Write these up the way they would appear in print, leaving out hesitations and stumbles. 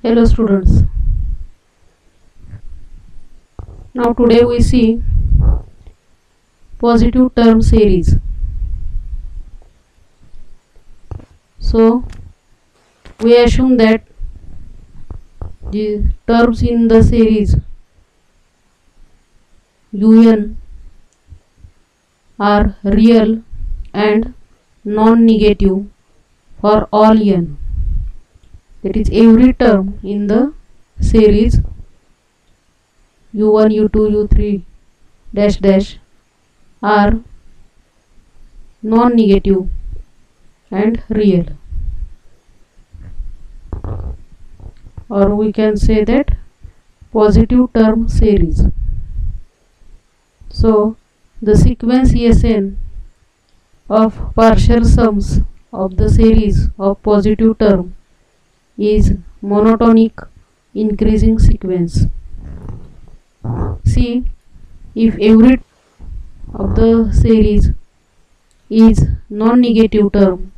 Hello students. Now today we see positive term series. So we assume that the terms in the series un are real and non-negative for all n. That is, every term in the series u1, u2, u3 dash dash are non-negative and real, or we can say that positive term series. So the sequence Sn of partial sums of the series of positive term is monotonic increasing sequence. See, if every of the series is non-negative term,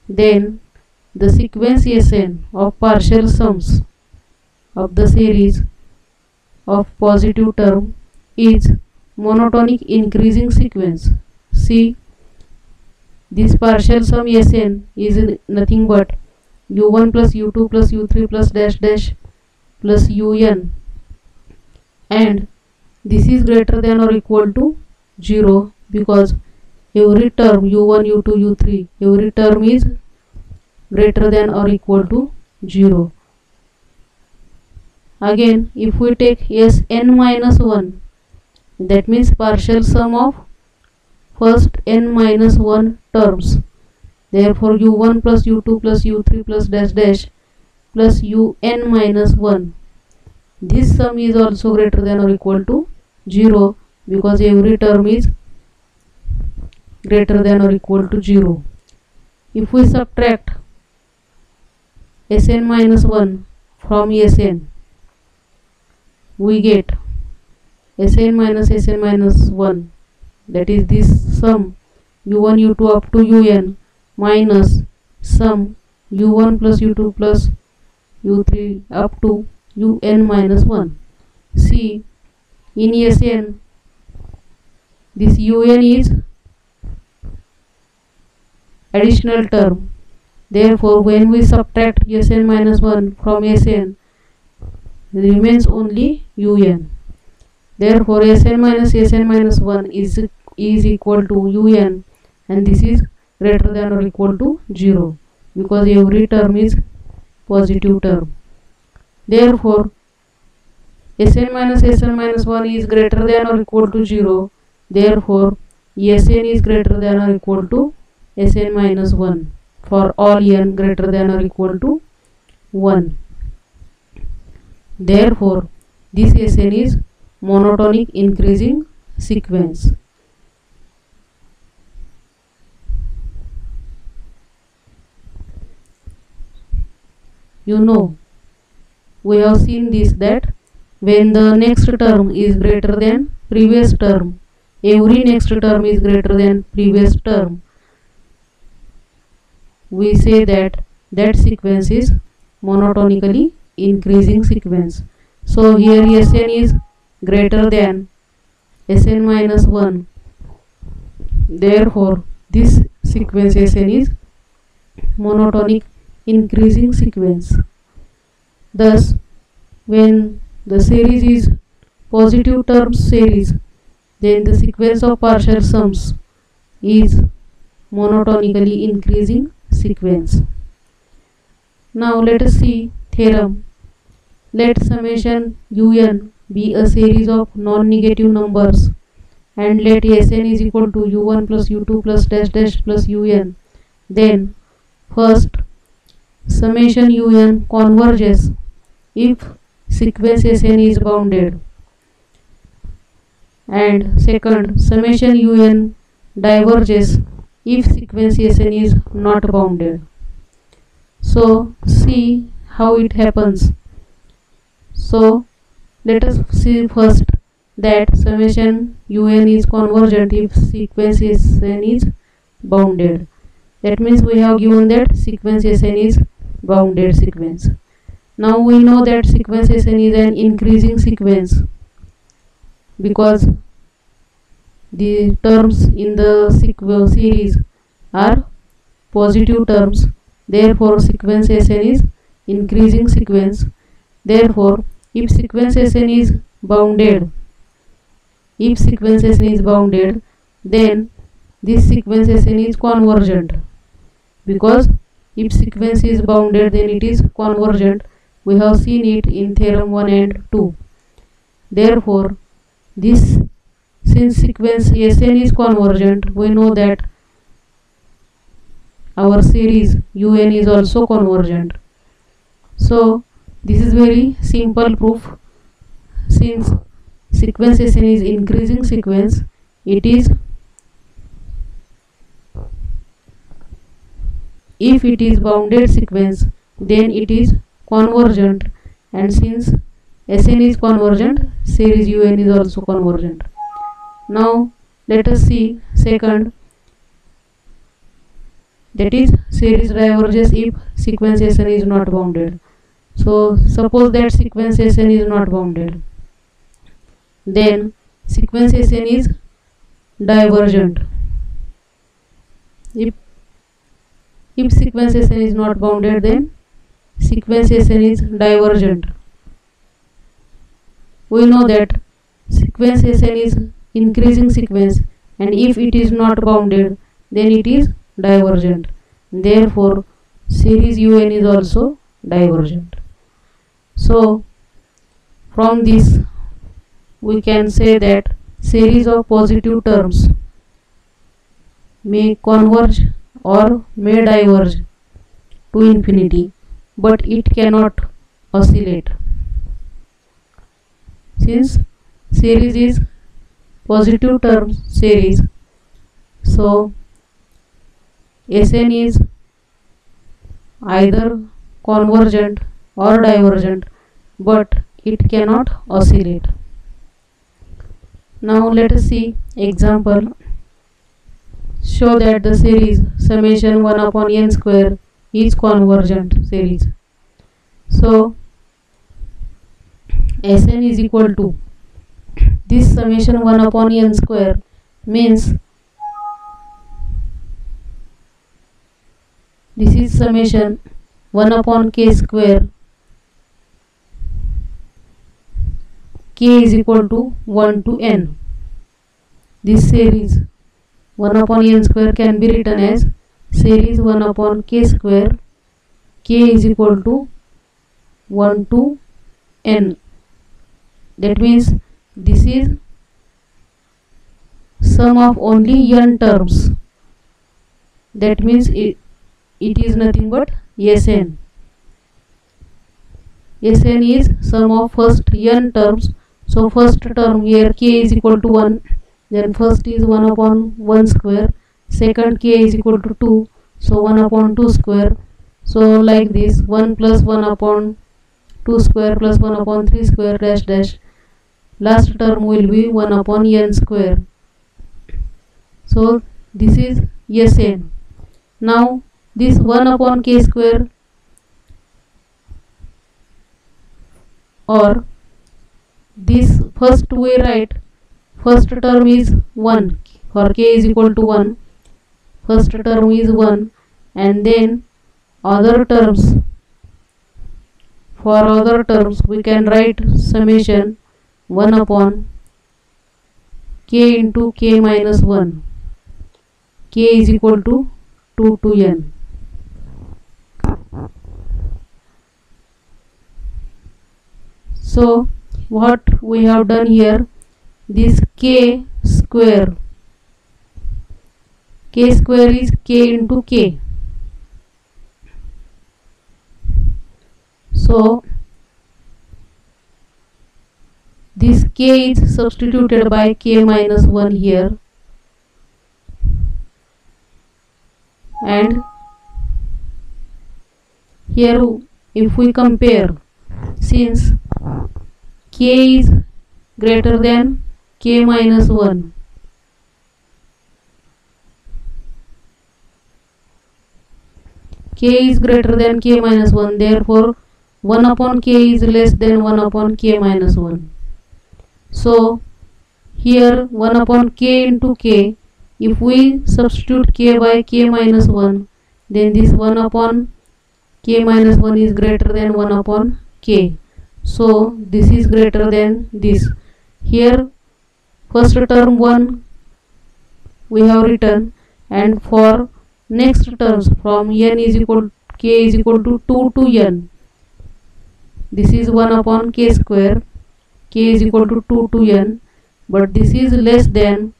then the sequence Sn of partial sums of the series of positive term is monotonic increasing sequence. See, this partial sum Sn is nothing but u1 plus u2 plus u3 plus dash dash plus un, and this is greater than or equal to 0 because every term u1, u2, u3, every term is greater than or equal to 0. Again, if we take Sn minus 1, that means partial sum of first n minus 1 terms. Therefore u1 plus u2 plus u3 plus dash dash plus un minus 1. This sum is also greater than or equal to 0 because every term is greater than or equal to 0. If we subtract Sn minus 1 from Sn, we get Sn minus 1, that is this sum u1 u2 up to un minus sum u1 plus u2 plus u3 up to un minus 1. See, in Sn this un is additional term. Therefore when we subtract Sn minus 1 from Sn, remains only un. Therefore Sn minus 1 is equal to un, and this is greater than or equal to 0 because every term is positive term. Therefore Sn minus 1 is greater than or equal to 0. Therefore Sn is greater than or equal to Sn minus 1 for all n greater than or equal to 1. Therefore this Sn is monotonic increasing sequence. You know, we have seen this, that when the next term is greater than previous term, every next term is greater than previous term, we say that that sequence is monotonically increasing sequence. So here Sn is greater than Sn minus 1. Therefore this sequence Sn is monotonic increasing sequence. Thus when the series is positive terms series, then the sequence of partial sums is monotonically increasing sequence. Now let us see theorem. Let summation un be a series of non-negative numbers, and let Sn is equal to u1 plus u2 plus dash dash plus un. Then first, summation un converges if sequence Sn is bounded, and second, summation un diverges if sequence Sn is not bounded. So see how it happens. So let us see first that summation un is convergent if sequence Sn is bounded. That means we have given that sequence Sn is bounded sequence. Now we know that sequence Sn is an increasing sequence because the terms in the series are positive terms. Therefore sequence Sn is increasing sequence. Therefore if sequence Sn is bounded, then this sequence Sn is convergent, because if sequence is bounded then it is convergent. We have seen it in theorem 1 and 2. Therefore since sequence Sn is convergent, we know that our series Un is also convergent. So this is very simple proof. Since sequence Sn is increasing sequence, if it is bounded sequence, then it is convergent, and since Sn is convergent, series Un is also convergent. Now let us see second, that is series diverges if sequence Sn is not bounded. So suppose that sequence Sn is not bounded, then sequence Sn is divergent. If sequence Sn is not bounded, then sequence Sn is divergent. We know that sequence Sn is increasing sequence, and if it is not bounded, then it is divergent. Therefore series Un is also divergent. So from this we can say that series of positive terms may converge or may diverge to infinity, but it cannot oscillate. Since series is positive term series, so Sn is either convergent or divergent, but it cannot oscillate. Now let us see example. Show that the series summation 1 upon n square is convergent series. So Sn is equal to this summation 1 upon n square, means this is summation 1 upon k square. K is equal to 1 to n. This series 1 upon n square can be written as series 1 upon k square. K is equal to 1 to n. That means this is sum of only n terms. That means it is nothing but Sn. Sn is sum of first n terms. So first term here k is equal to 1. Then first is 1 upon 1 square. Second k is equal to 2. So 1 upon 2 square. So like this 1 plus 1 upon 2 square plus 1 upon 3 square dash dash. Last term will be 1 upon n square. So this is Sn. Now this 1 upon k square, or this first we write, first term is 1, for k is equal to 1, first term is 1, and then other terms, for other terms we can write summation 1 upon k into k minus 1. K is equal to 2 to n. So what we have done here, this k square is k into k. So this k is substituted by k minus 1 here, and here if we compare, since k is greater than k minus 1, k is greater than k minus 1, therefore 1 upon k is less than 1 upon k minus 1. So here 1 upon k into k, if we substitute k by k minus 1, then this 1 upon k minus 1 is greater than 1 upon k. So this is greater than this. Here first term 1 we have written, and for next terms from n is equal k is equal to 2 to n, this is 1 upon k square, k is equal to 2 to n, but this is less than,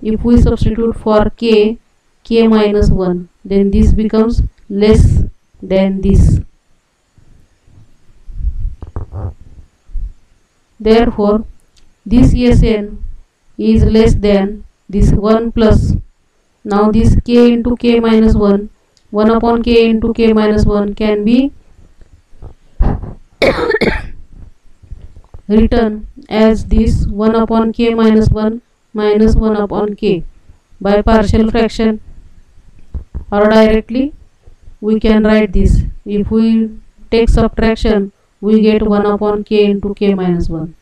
if we substitute for k minus 1, then this becomes less than this. Therefore this Sn is less than this 1 plus, now this k into k minus 1, 1 upon k into k minus 1 can be written as this 1 upon k minus 1 minus 1 upon k by partial fraction, or directly we can write this. If we take subtraction, we get 1 upon k into k minus 1.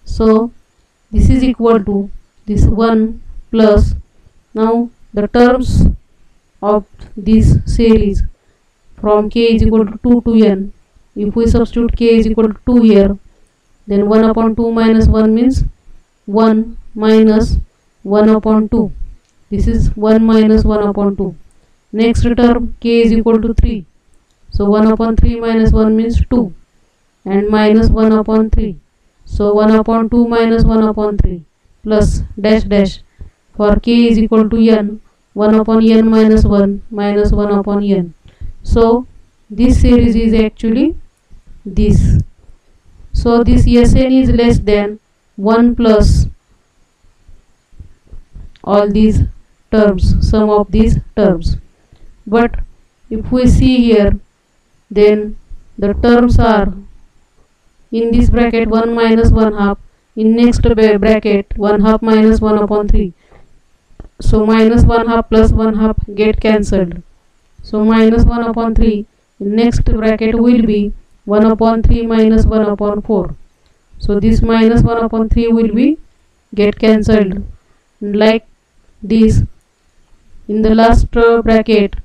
So this is equal to this 1 plus, now the terms of this series from k is equal to 2 to n, if we substitute k is equal to 2 here, then 1 upon 2 minus 1 means 1 minus 1 upon 2. This is 1 minus 1 upon 2. Next term k is equal to 3. So 1 upon 3 minus 1 means 2, and minus 1 upon 3. So 1 upon 2 minus 1 upon 3 plus dash dash. For k is equal to n, 1 upon n minus 1 minus 1 upon n. So this series is actually this. So this Sn is less than 1 plus all these terms, sum of these terms. But if we see here, then the terms are in this bracket 1 minus 1 half, in next bracket 1 half minus 1 upon 3. So minus 1 half plus 1 half get cancelled. So minus 1 upon 3, in next bracket will be 1 upon 3 minus 1 upon 4. So this minus 1 upon 3 will be get cancelled. Like this, in the last bracket,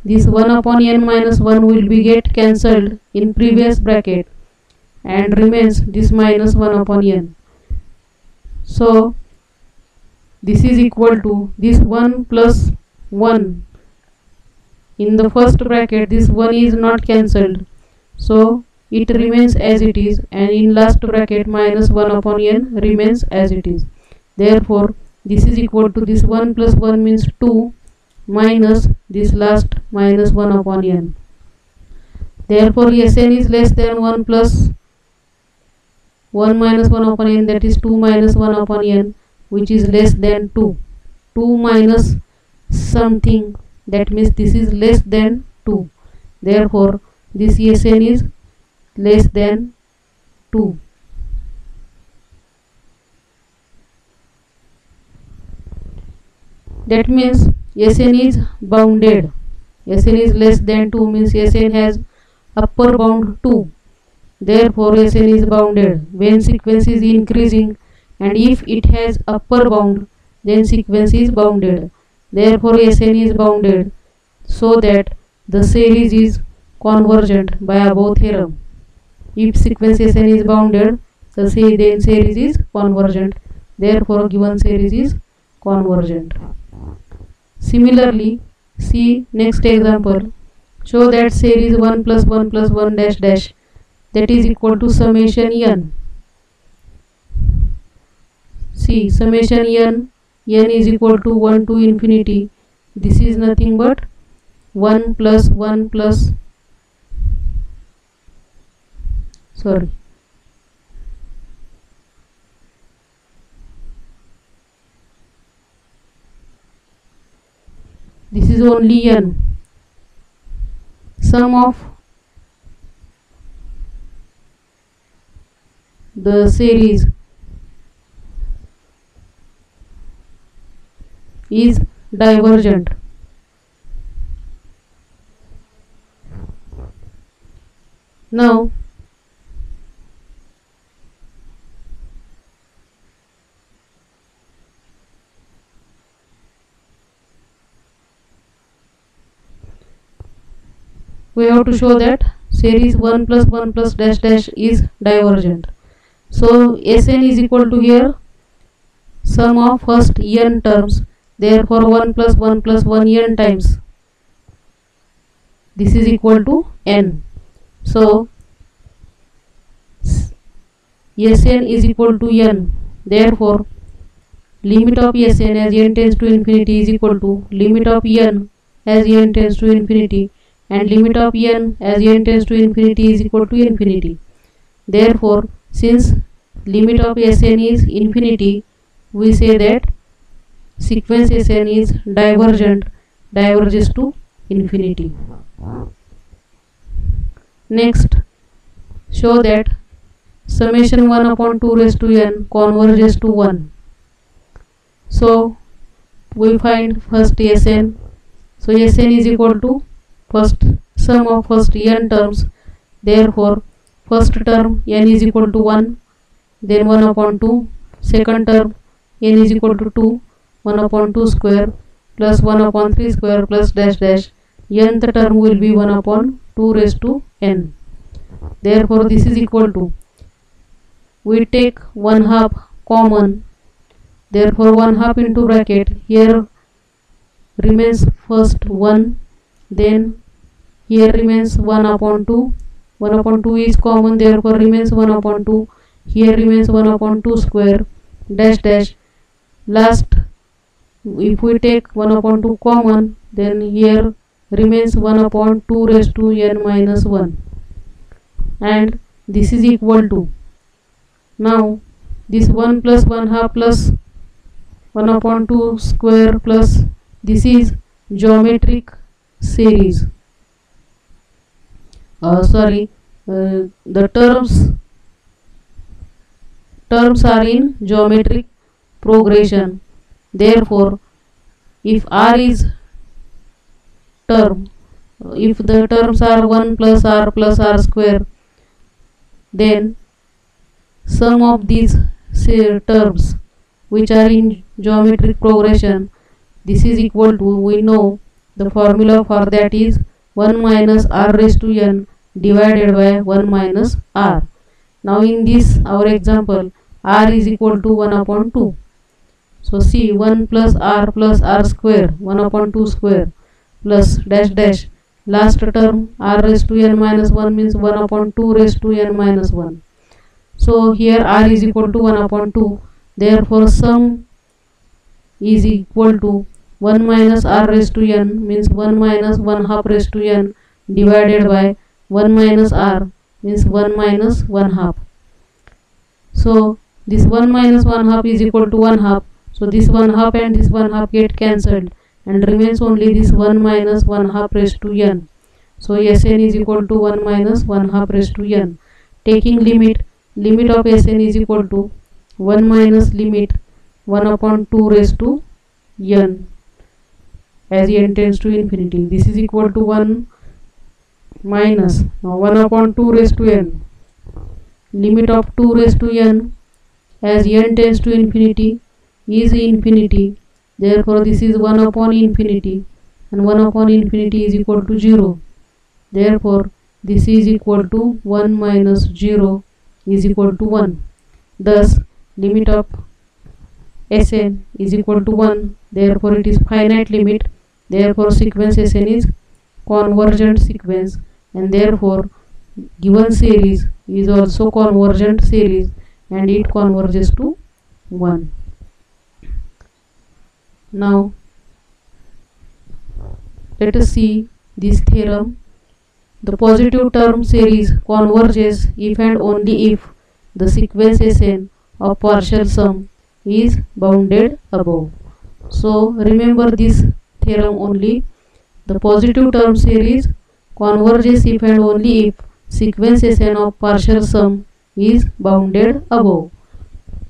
this 1 upon n minus 1 will be get cancelled in previous bracket, and remains this minus 1 upon n. So this is equal to this 1 plus 1. In the first bracket this 1 is not cancelled, so it remains as it is, and in last bracket minus 1 upon n remains as it is. Therefore this is equal to this 1 plus 1 means 2 minus this last minus 1 upon n. Therefore Sn is less than 1 plus 1 minus 1 upon n, that is 2 minus 1 upon n, which is less than 2. 2 minus something, that means this is less than 2. Therefore this Sn is less than 2. That means Sn is bounded. Sn is less than 2 means Sn has upper bound 2. Therefore Sn is bounded when sequence is increasing, and if it has upper bound, then sequence is bounded. Therefore Sn is bounded so that the series is convergent by above theorem. If sequence Sn is bounded, then series is convergent. Therefore given series is convergent. Similarly, see next example. Show that series 1 plus 1 plus 1 dash dash, that is equal to summation n. See, summation n is equal to 1 to infinity. This is nothing but 1 plus 1 plus, sorry, this is only n. Sum of the series is divergent. Now we have to show that series 1 plus 1 plus dash dash is divergent. So Sn is equal to here sum of first n terms, therefore 1 plus 1 plus 1 n times this is equal to n. So Sn is equal to n, therefore limit of Sn as n tends to infinity is equal to limit of n as n tends to infinity, and limit of n as n tends to infinity is equal to infinity. Therefore since limit of Sn is infinity, we say that sequence Sn is divergent, diverges to infinity. Next, show that summation 1 upon 2 raised to n converges to 1. So we find first Sn. So Sn is equal to first sum of first n terms, therefore first term n is equal to 1, then 1 upon 2, second term n is equal to 2, 1 upon 2 square plus 1 upon 3 square plus dash dash, nth term will be 1 upon 2 raised to n. Therefore this is equal to, we take 1/2 common, therefore 1/2 into bracket, here remains first 1, then here remains 1 upon 2, 1 upon 2 is common, therefore remains 1 upon 2, here remains 1 upon 2 square dash dash. Last, if we take 1 upon 2 common, then here remains 1 upon 2 raised to n minus 1, and this is equal to, now this 1 plus 1/2 plus 1 upon 2 square plus this is geometric series. The terms are in geometric progression. Therefore if r is term, if the terms are 1 plus r square, then sum of these terms which are in geometric progression, this is equal to, we know the formula for that is 1 minus r raised to n divided by 1 minus r. Now in this our example, r is equal to 1 upon 2. So see, 1 plus r square, 1 upon 2 square plus dash dash, last term r raised to n minus 1 means 1 upon 2 raised to n minus 1. So here r is equal to 1 upon 2, therefore sum is equal to 1 minus r raised to n means 1 minus 1/2 raised to n divided by 1 minus r means 1 minus 1/2. So this 1 minus 1/2 is equal to 1/2. So this 1/2 and this 1/2 get cancelled and remains only this 1 minus 1/2 raised to n. So Sn is equal to 1 minus 1/2 raised to n. Taking limit of Sn is equal to 1 minus limit 1 upon 2 raised to n as n tends to infinity. This is equal to 1 minus 1 upon 2 raised to n. Limit of 2 raised to n as n tends to infinity is infinity. Therefore this is 1 upon infinity, and 1 upon infinity is equal to 0. Therefore this is equal to 1 minus 0 is equal to 1. Thus limit of Sn is equal to 1. Therefore it is finite limit. Therefore sequence Sn is convergent sequence, and therefore given series is also convergent series, and it converges to 1. Now let us see this theorem. The positive term series converges if and only if the sequence Sn of partial sum is bounded above. So remember this theorem only. The positive term series converges if and only if sequence Sn of partial sum is bounded above.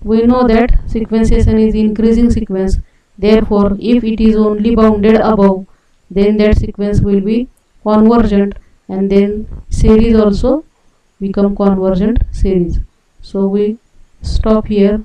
We know that sequence Sn is increasing sequence. Therefore if it is only bounded above, then that sequence will be convergent, and then series also become convergent series. So we stop here.